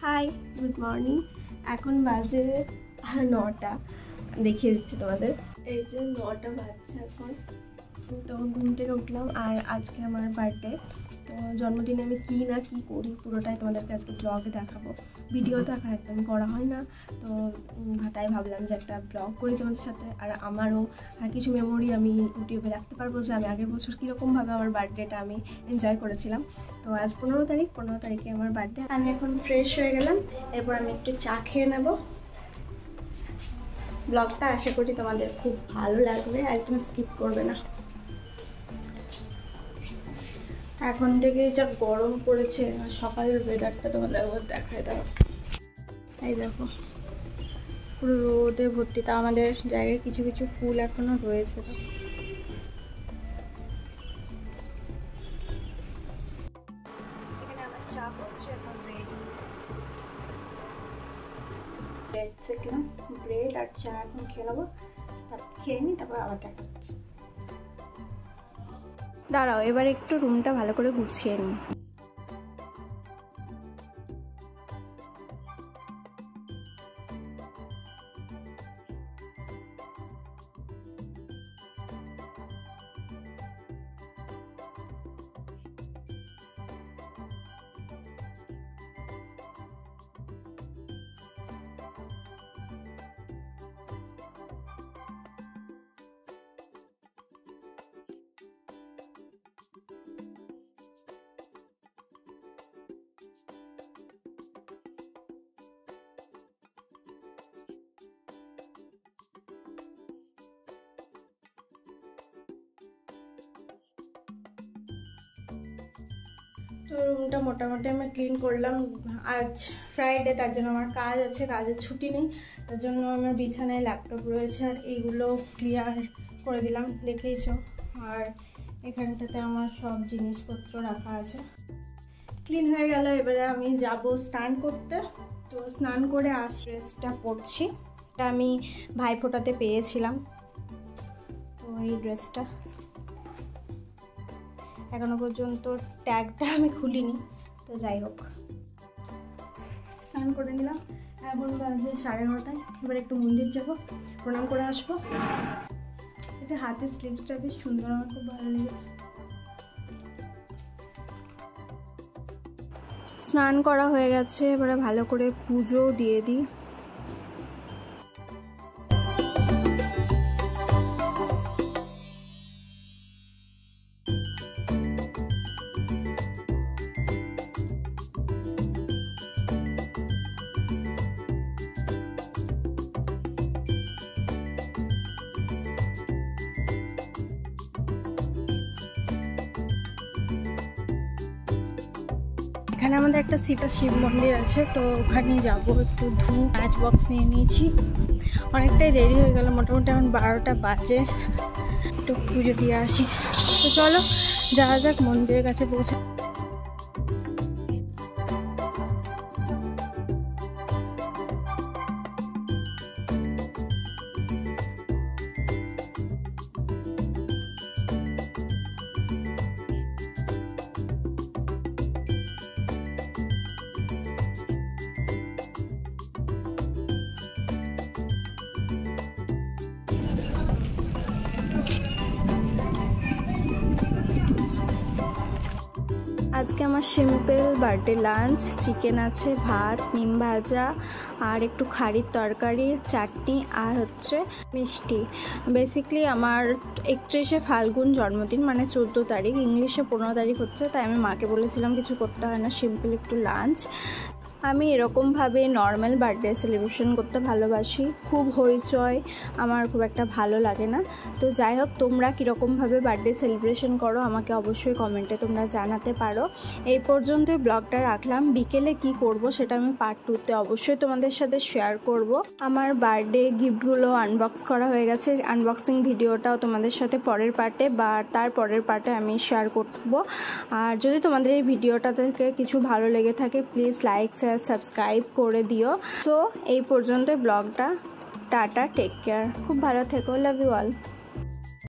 High, good morning. এখন বাজে 9টা, দেখিয়ে দিচ্ছি তোমাদের। এই যে 9টা বাজছে এখন। তো ঘুম থেকে উঠলাম আর আজকে আমার বার্থডে। তো জন্মদিনে আমি কী না কী করি পুরোটাই তোমাদেরকে আজকে ব্লগে দেখাবো। ভিডিও তো এখন একদমই করা হয় না, তো তাই ভাবলাম যে একটা ব্লগ করি তোমাদের সাথে। আর আমারও কিছু মেমোরি আমি ইউটিউবে রাখতে পারবো যে আমি আগের বছর কীরকমভাবে আমার বার্থডেটা আমি এনজয় করেছিলাম। তো আজ 15 তারিখে আমার বার্থডে। আমি এখন ফ্রেশ হয়ে গেলাম, এরপর আমি একটু চা খেয়ে নেব। ব্লগটা আশা করি তোমাদের খুব ভালো লাগবে, একদম স্কিপ করবে না। এখন থেকে যা গরম পড়েছে আর সকালের ওয়েদারটা তোমাদের দেখায় দাও। এই দেখো পুরো রোদে ভর্তি, তা আমাদের জায়গায় কিছু কিছু ফুল এখনো রয়েছে। তো এখানে আমার চা হচ্ছে, এখন ব্রেড সেকলাম, ব্রেড আর চা এখন খেয়ে নেবো। তারপর খেয়ে নিই, তারপর আবার দেখা হচ্ছে। দাঁড়াও, এবার একটু রুমটা ভালো করে গুছিয়ে নিই। তো রুমটা মোটামুটি আমি ক্লিন করলাম। আজ ফ্রাইডে, তার জন্য আমার কাজ আছে, কাজের ছুটি নেই, তার জন্য আমার বিছানায় ল্যাপটপ রয়েছে আর এইগুলো ক্লিয়ার করে দিলাম, দেখেইছো। আর এখানটাতে আমার সব জিনিসপত্র রাখা আছে। ক্লিন হয়ে গেল, এবারে আমি যাব স্নান করতে। তো স্নান করে ড্রেসটা পরছি, এটা আমি ভাইফোঁটাতে পেয়েছিলাম। তো এই ড্রেসটা এখনো পর্যন্ত ট্যাগটা আমি খুলিনি, তো যাই হোক। স্নান করে নিলাম, এখন বাজে 9:30। এবার একটু মন্দির যাব, প্রণাম করে আসবো। এটা হাতের স্লিভসটা বেশ সুন্দর, আমার খুব ভালো লেগেছে। স্নান করা হয়ে গেছে, এবারে ভালো করে পুজো দিয়ে দিই। এখানে আমাদের একটা শিব মন্দির আছে, তো ওখানে যাবো। একটু ম্যাচ বক্স নিয়ে নিয়েছি, অনেকটাই দেরি হয়ে গেল, মোটামুটি এখন 12টা বাজে। একটু পুজো দিয়ে আসি। তো চলো যাওয়া যাক, মন্দিরের কাছে পৌঁছে। আজকে আমার সিম্পল বার্থডে লাঞ্চ, চিকেন আছে, ভাত, নিম ভাজা আর একটু খাড়ির তরকারি, চাটনি আর হচ্ছে মিষ্টি। বেসিক্যালি আমার 31শে ফাল্গুন জন্মদিন, মানে 14 তারিখ, ইংলিশে 15 তারিখ হচ্ছে, তাই আমি মাকে বলেছিলাম কিছু করতে হয় না, সিম্পল একটু লাঞ্চ। আমি এরকমভাবে নর্মাল বার্থডে সেলিব্রেশন করতে ভালোবাসি, খুব হইচই আমার খুব একটা ভালো লাগে না। তো যাই হোক, তোমরা কীরকমভাবে বার্থডে সেলিব্রেশন করো আমাকে অবশ্যই কমেন্টে তোমরা জানাতে পারো। এই পর্যন্তই ব্লগটা রাখলাম, বিকেলে কি করব সেটা আমি পার্ট 2তে অবশ্যই তোমাদের সাথে শেয়ার করব। আমার বার্থডে গিফটগুলো আনবক্স করা হয়ে গেছে, আনবক্সিং ভিডিওটাও তোমাদের সাথে পরের পার্টে বা তার পরের পার্টে আমি শেয়ার করব। আর যদি তোমাদের এই ভিডিওটা থেকে কিছু ভালো লেগে থাকে, প্লিজ লাইক সাবস্ক্রাইব করে দিও। সো এই পর্যন্ত ব্লগটা, টাটা, টেক কেয়ার, খুব ভালো থেকো, লাভ ইউ অল।